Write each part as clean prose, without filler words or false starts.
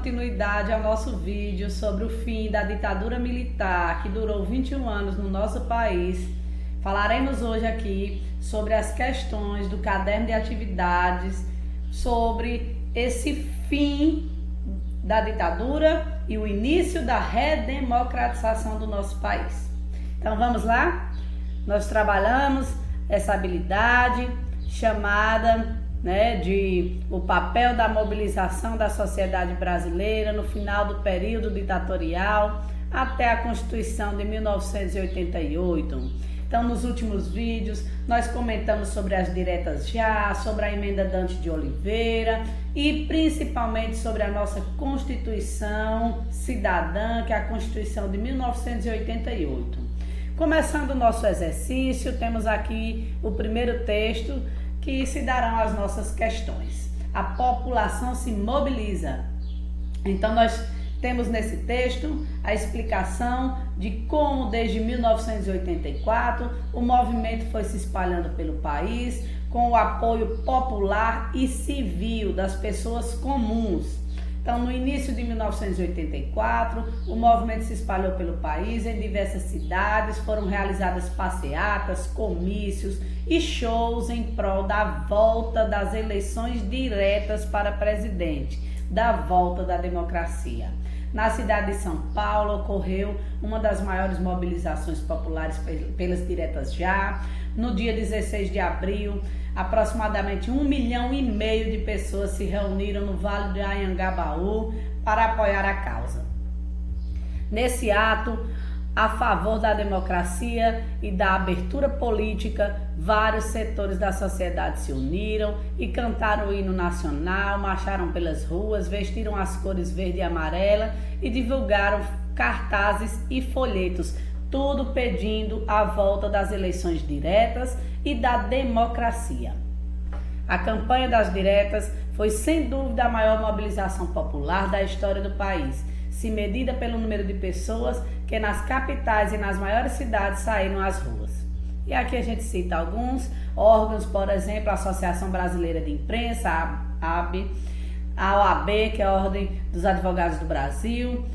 continuidade ao nosso vídeo sobre o fim da ditadura militar que durou 21 anos no nosso país, falaremos hoje aqui sobre as questões do caderno de atividades, sobre esse fim da ditadura e o início da redemocratização do nosso país. Então vamos lá? Nós trabalhamos essa habilidade chamada de o papel da mobilização da sociedade brasileira no final do período ditatorial até a Constituição de 1988. Então, nos últimos vídeos, nós comentamos sobre as diretas já, sobre a emenda Dante de Oliveira e principalmente sobre a nossa Constituição Cidadã, que é a Constituição de 1988. Começando o nosso exercício, temos aqui o primeiro texto que se darão as nossas questões. A população se mobiliza. Então nós temos nesse texto a explicação de como desde 1984 o movimento foi se espalhando pelo país com o apoio popular e civil das pessoas comuns. Então, no início de 1984, o movimento se espalhou pelo país, em diversas cidades, foram realizadas passeatas, comícios e shows em prol da volta das eleições diretas para presidente, da volta da democracia. Na cidade de São Paulo ocorreu uma das maiores mobilizações populares pelas diretas já. No dia 16 de abril, aproximadamente 1,5 milhão de pessoas se reuniram no Vale do Anhangabaú para apoiar a causa. Nesse ato, a favor da democracia e da abertura política, vários setores da sociedade se uniram e cantaram o hino nacional, marcharam pelas ruas, vestiram as cores verde e amarela e divulgaram cartazes e folhetos, tudo pedindo a volta das eleições diretas e da democracia. A campanha das diretas foi sem dúvida a maior mobilização popular da história do país, se medida pelo número de pessoas que nas capitais e nas maiores cidades saíram às ruas. E aqui a gente cita alguns órgãos, por exemplo, a Associação Brasileira de Imprensa, a AB, a OAB, que é a Ordem dos Advogados do Brasil,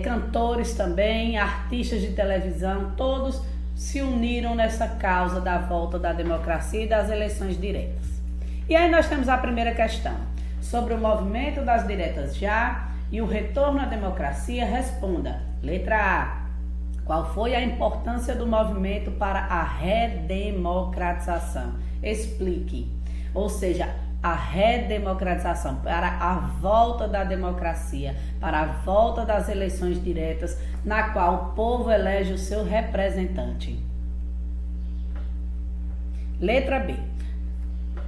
cantores também, artistas de televisão, todos se uniram nessa causa da volta da democracia e das eleições diretas. E aí nós temos a primeira questão, sobre o movimento das diretas já e o retorno à democracia. Responda. Letra A. Qual foi a importância do movimento para a redemocratização? Explique. Ou seja, a redemocratização, para a volta da democracia, para a volta das eleições diretas, na qual o povo elege o seu representante. Letra B.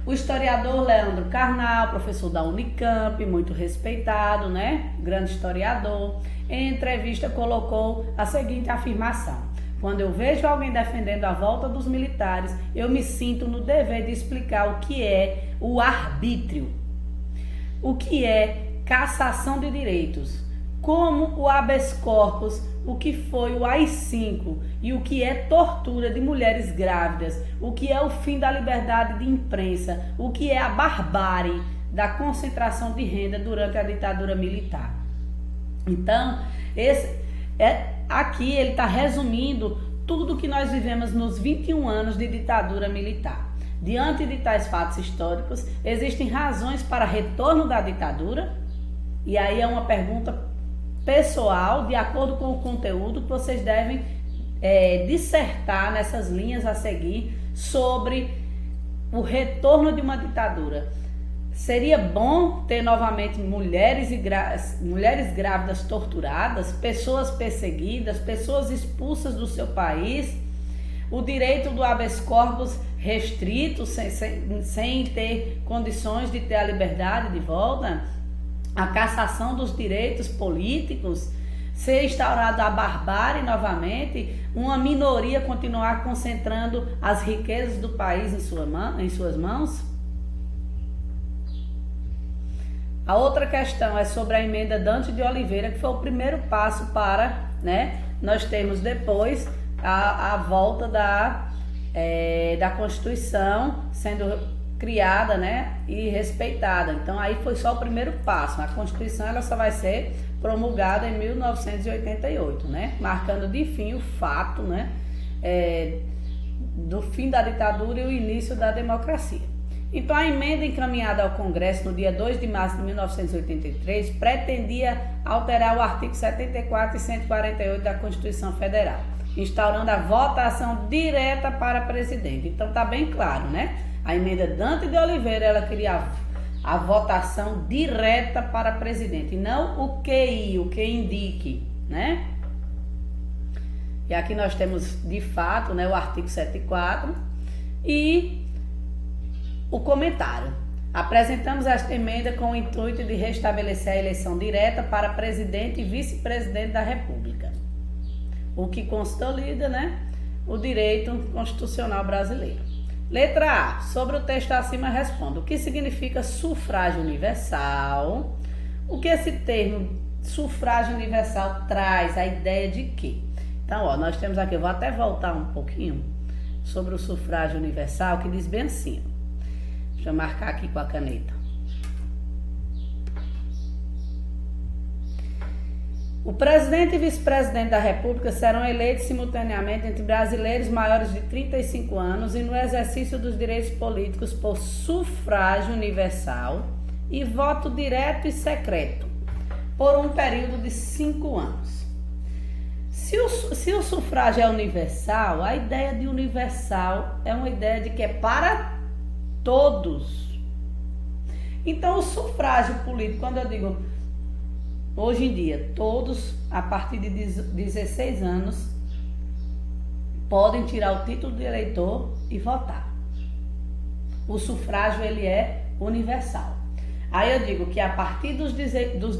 O historiador Leandro Carnal, professor da Unicamp, muito respeitado, grande historiador, em entrevista colocou a seguinte afirmação: quando eu vejo alguém defendendo a volta dos militares, eu me sinto no dever de explicar o que é o arbítrio, o que é cassação de direitos, como o habeas corpus, o que foi o AI-5 e o que é tortura de mulheres grávidas, o que é o fim da liberdade de imprensa, o que é a barbárie da concentração de renda durante a ditadura militar. Então, aqui ele está resumindo tudo que nós vivemos nos 21 anos de ditadura militar. Diante de tais fatos históricos, existem razões para retorno da ditadura? E aí é uma pergunta pessoal, de acordo com o conteúdo que vocês devem dissertar nessas linhas a seguir sobre o retorno de uma ditadura. Seria bom ter novamente mulheres grávidas torturadas, pessoas perseguidas, pessoas expulsas do seu país, o direito do habeas corpus restrito, sem ter condições de ter a liberdade de volta, a cassação dos direitos políticos, ser instaurada a barbárie novamente, uma minoria continuar concentrando as riquezas do país em suas mãos. A outra questão é sobre a emenda Dante de Oliveira, que foi o primeiro passo para, nós termos depois a volta da Constituição sendo criada, né, e respeitada. Então aí foi só o primeiro passo. A Constituição ela só vai ser promulgada em 1988, né, marcando de fim o fato, né, do fim da ditadura e o início da democracia. Então a emenda encaminhada ao Congresso no dia 2 de março de 1983 pretendia alterar o artigo 74 e 148 da Constituição Federal, instaurando a votação direta para presidente. Então tá bem claro, né? A emenda Dante de Oliveira, ela queria a votação direta para presidente, e não o QI, o que indique, né? E aqui nós temos, de fato, né, o artigo 74 e o comentário. Apresentamos esta emenda com o intuito de restabelecer a eleição direta para presidente e vice-presidente da República, o que consolida, né, o direito constitucional brasileiro. Letra A. Sobre o texto acima responda. O que significa sufrágio universal? O que esse termo sufrágio universal traz? A ideia de quê? Então, ó, nós temos aqui, eu vou até voltar um pouquinho sobre o sufrágio universal, que diz bem assim. Deixa eu marcar aqui com a caneta. O presidente e vice-presidente da República serão eleitos simultaneamente entre brasileiros maiores de 35 anos e no exercício dos direitos políticos por sufrágio universal e voto direto e secreto, por um período de 5 anos. Se o sufrágio é universal, a ideia de universal é uma ideia de que é para todos. Então, o sufrágio político, quando eu digo hoje em dia, todos a partir de 16 anos podem tirar o título de eleitor e votar. O sufrágio ele é universal. Aí eu digo que a partir dos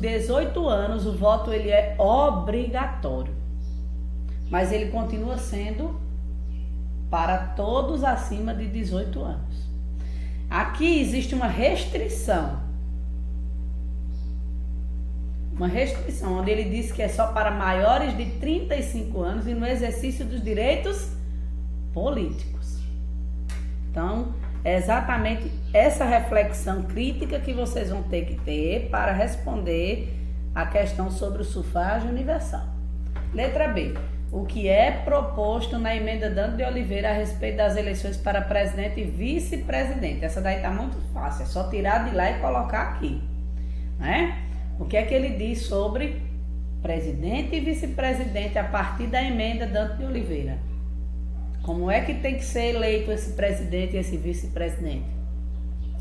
18 anos o voto ele é obrigatório, mas ele continua sendo para todos acima de 18 anos. Aqui existe uma restrição onde ele diz que é só para maiores de 35 anos e no exercício dos direitos políticos. Então, é exatamente essa reflexão crítica que vocês vão ter que ter para responder a questão sobre o sufrágio universal. Letra B. O que é proposto na emenda Dante de Oliveira a respeito das eleições para presidente e vice-presidente? Essa daí tá muito fácil, é só tirar de lá e colocar aqui, né? O que é que ele diz sobre presidente e vice-presidente a partir da emenda Dante de Oliveira? Como é que tem que ser eleito esse presidente e esse vice-presidente?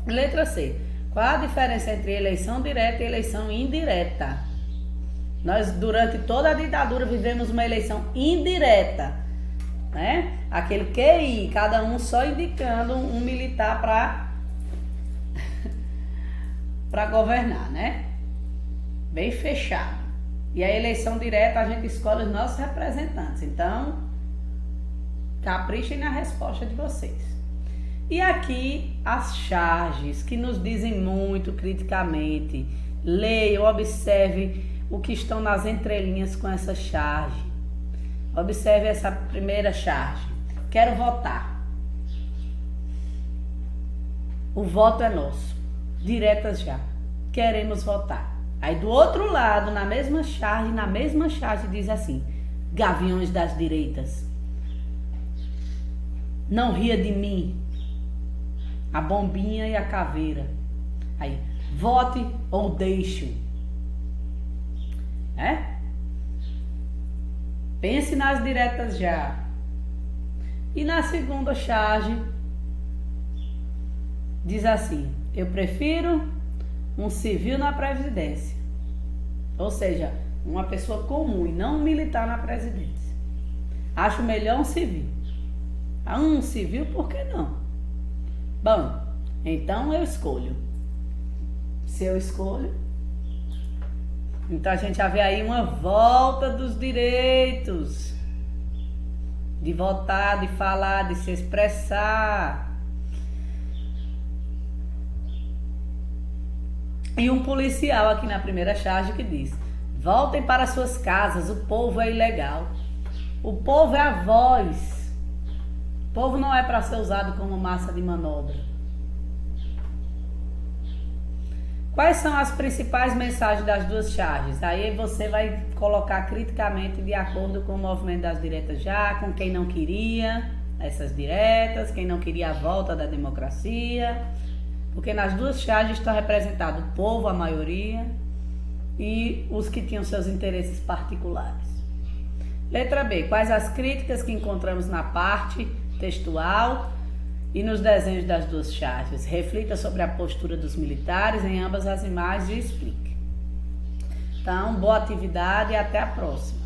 Letra C. Qual a diferença entre eleição direta e eleição indireta? Nós, durante toda a ditadura, vivemos uma eleição indireta, né? Aquele QI, cada um só indicando um militar para governar, né? Bem fechado. E a eleição direta a gente escolhe os nossos representantes. Então, caprichem na resposta de vocês. E aqui as charges que nos dizem muito criticamente. Leiam, observe o que estão nas entrelinhas com essa charge. Observe essa primeira charge. Quero votar. O voto é nosso. Diretas já. Queremos votar. Aí do outro lado, na mesma charge diz assim: gaviões das direitas, não ria de mim, a bombinha e a caveira. Aí, vote ou deixe. Pense nas diretas já. E na segunda charge diz assim: eu prefiro um civil na presidência, ou seja, uma pessoa comum e não um militar na presidência. Acho melhor um civil. Um civil, por que não? Bom, então eu escolho. Se eu escolho, então a gente já vê aí uma volta dos direitos de votar, de falar, de se expressar. E um policial aqui na primeira charge que diz: voltem para suas casas, o povo é ilegal. O povo é a voz. O povo não é para ser usado como massa de manobra. Quais são as principais mensagens das duas charges? Aí você vai colocar criticamente de acordo com o movimento das diretas já, com quem não queria essas diretas, quem não queria a volta da democracia, porque nas duas charges está representado o povo, a maioria, e os que tinham seus interesses particulares. Letra B. Quais as críticas que encontramos na parte textual e nos desenhos das duas charges? Reflita sobre a postura dos militares em ambas as imagens e explique. Então, boa atividade e até a próxima.